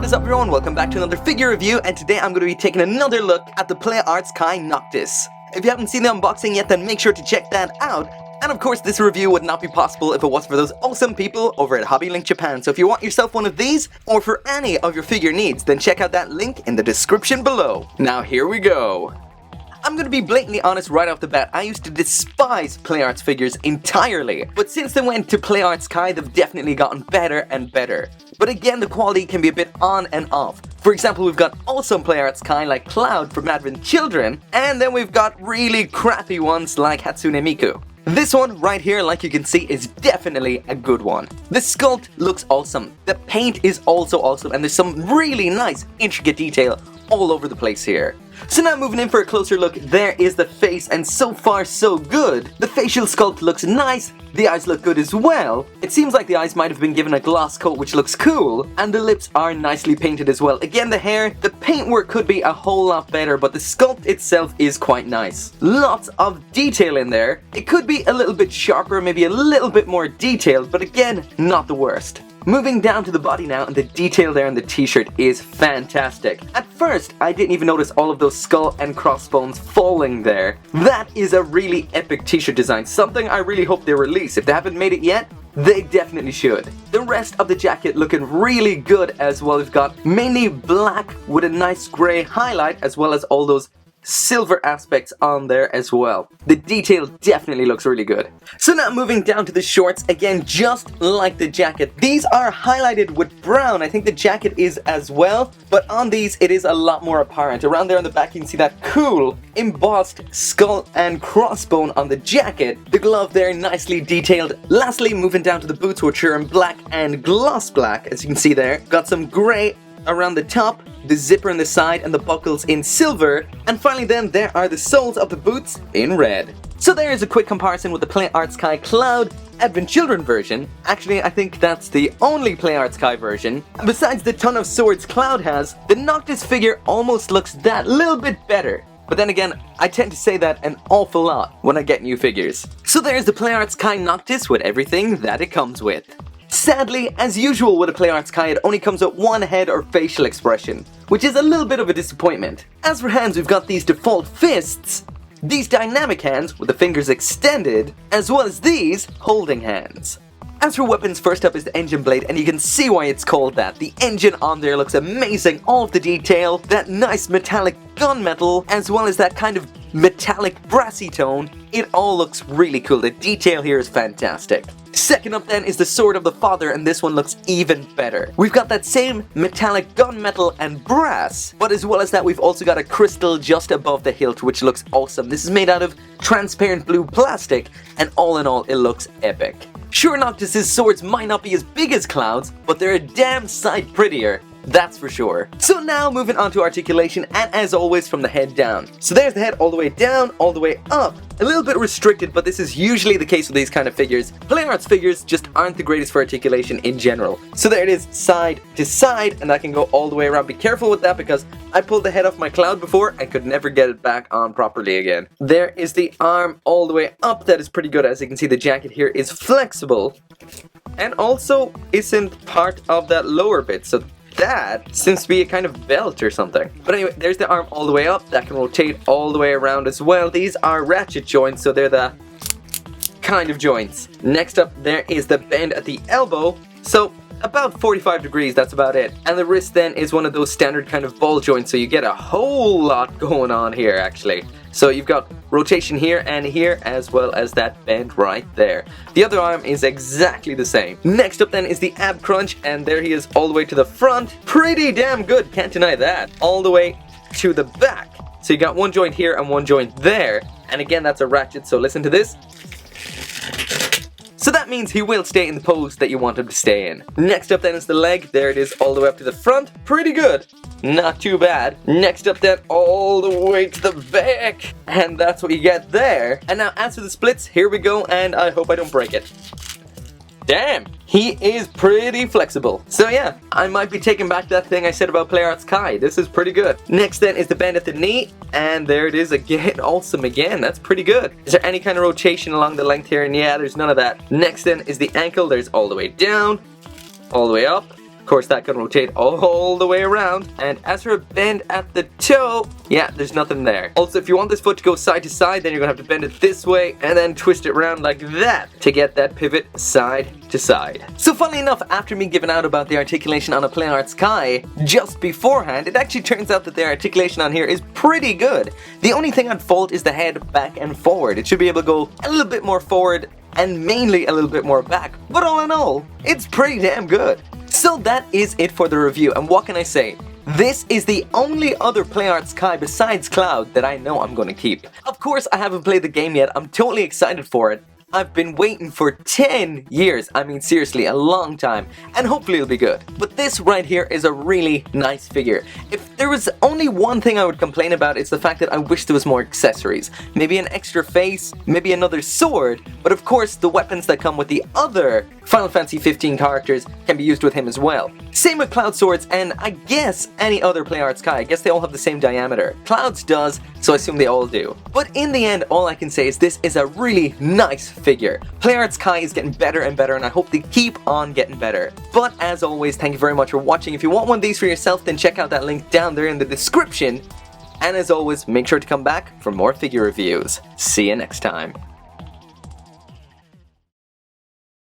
what is up everyone, welcome back to another figure review, and today I'm going to be taking another look at the Play Arts Kai Noctis. If you haven't seen the unboxing yet, then make sure to check that out. And of course, this review would not be possible if it wasn't for those awesome people over at Hobbylink Japan. So if you want yourself one of these, or for any of your figure needs, then check out that link in the description below. Now here we go. I'm gonna be blatantly honest right off the bat, I used to despise Play Arts figures entirely. But since they went to Play Arts Kai, they've definitely gotten better and better. But again, the quality can be a bit on and off. For example, we've got awesome Play Arts Kai like Cloud from Advent Children, and then we've got really crappy ones like Hatsune Miku. This one right here, like you can see, is definitely a good one. The sculpt looks awesome, the paint is also awesome, and there's some really nice intricate detail all over the place here. So now moving in for a closer look, there is the face, and so far so good. The facial sculpt looks nice, the eyes look good as well. It seems like the eyes might have been given a gloss coat, which looks cool, and the lips are nicely painted as well. Again, the hair, the paintwork could be a whole lot better, but the sculpt itself is quite nice. Lots of detail in there. It could be a little bit sharper, maybe a little bit more detailed, but again, not the worst. Moving down to the body now, and the detail there in the t-shirt is fantastic. At first, I didn't even notice all of those skull and crossbones falling there. That is a really epic t-shirt design, something I really hope they release. If they haven't made it yet, they definitely should. The rest of the jacket looking really good as well. We've got mainly black with a nice grey highlight, as well as all those silver aspects on there as well. The detail definitely looks really good. So now moving down to the shorts, again just like the jacket, these are highlighted with brown. I think the jacket is as well, but on these it is a lot more apparent. Around there on the back you can see that cool embossed skull and crossbone on the jacket. The glove there nicely detailed. Lastly, moving down to the boots, which are in black and gloss black, as you can see there. Got some grey around the top, the zipper on the side, and the buckles in silver. And finally then, there are the soles of the boots in red. So there is a quick comparison with the Play Arts Kai Cloud Advent Children version. Actually, I think that's the only Play Arts Kai version. And besides the ton of swords Cloud has, the Noctis figure almost looks that little bit better. But then again, I tend to say that an awful lot when I get new figures. So there's the Play Arts Kai Noctis with everything that it comes with. Sadly, as usual with a Play Arts Kai, it only comes with one head or facial expression, which is a little bit of a disappointment. As for hands, we've got these default fists, these dynamic hands with the fingers extended, as well as these holding hands. As for weapons, first up is the engine blade, and you can see why it's called that. The engine on there looks amazing, all of the detail, that nice metallic gunmetal, as well as that kind of metallic brassy tone. It all looks really cool. The detail here is fantastic. Second up then is the Sword of the Father, and this one looks even better. We've got that same metallic gunmetal and brass, but as well as that we've also got a crystal just above the hilt, which looks awesome. This is made out of transparent blue plastic, and all in all it looks epic. Sure, Noctis' swords might not be as big as Cloud's, but they're a damn sight prettier. That's for sure. So now moving on to articulation, and as always from the head down. So there's the head all the way down, all the way up. A little bit restricted, but this is usually the case with these kind of figures. Play Arts figures just aren't the greatest for articulation in general. So there it is, side to side, and I can go all the way around. Be careful with that because I pulled the head off my Cloud before and could never get it back on properly again. There is the arm all the way up. That is pretty good. As you can see, the jacket here is flexible and also isn't part of that lower bit. So that seems to be a kind of belt or something. But anyway, there's the arm all the way up. That can rotate all the way around as well. These are ratchet joints, so they're the kind of joints. Next up, there is the bend at the elbow. So about 45 degrees, that's about it. And the wrist then is one of those standard kind of ball joints, so you get a whole lot going on here actually. So you've got rotation here and here, as well as that bend right there. The other arm is exactly the same. Next up then is the ab crunch, and there he is all the way to the front. Pretty damn good, can't deny that. All the way to the back. So you got one joint here and one joint there. And again, that's a ratchet, so listen to this. So that means he will stay in the pose that you want him to stay in. Next up then is the leg. There it is all the way up to the front. Pretty good. Not too bad. Next up then, all the way to the back. And that's what you get there. And now as for the splits, here we go, and I hope I don't break it. Damn, he is pretty flexible. So yeah, I might be taking back that thing I said about Play Arts Kai. This is pretty good. Next then is the bend at the knee, and there it is again, awesome again. That's pretty good. Is there any kind of rotation along the length here? And yeah, there's none of that. Next then is the ankle. There's all the way down, all the way up, Of course, that can rotate all the way around. And as for a bend at the toe, yeah, there's nothing there. Also, if you want this foot to go side to side, then you're gonna have to bend it this way and then twist it around like that to get that pivot side to side. So funnily enough, after me giving out about the articulation on a PlayArts Kai just beforehand, it actually turns out that the articulation on here is pretty good. The only thing I'd fault is the head back and forward. It should be able to go a little bit more forward and mainly a little bit more back. But all in all, it's pretty damn good. So that is it for the review, and what can I say? This is the only other PlayArts Kai besides Cloud that I know I'm gonna keep. Of course, I haven't played the game yet. I'm totally excited for it. I've been waiting for 10 years, I mean seriously, a long time, and hopefully it'll be good. But this right here is a really nice figure. If there was only one thing I would complain about, it's the fact that I wish there was more accessories. Maybe an extra face, maybe another sword, but of course the weapons that come with the other Final Fantasy 15 characters can be used with him as well. Same with Cloud swords, and I guess any other PlayArts Kai. I guess they all have the same diameter. Cloud's does, so I assume they all do. But in the end, all I can say is this is a really nice figure. PlayArts Kai is getting better and better, and I hope they keep on getting better. But as always, thank you very much for watching. If you want one of these for yourself, then check out that link down there in the description. And as always, make sure to come back for more figure reviews. See you next time.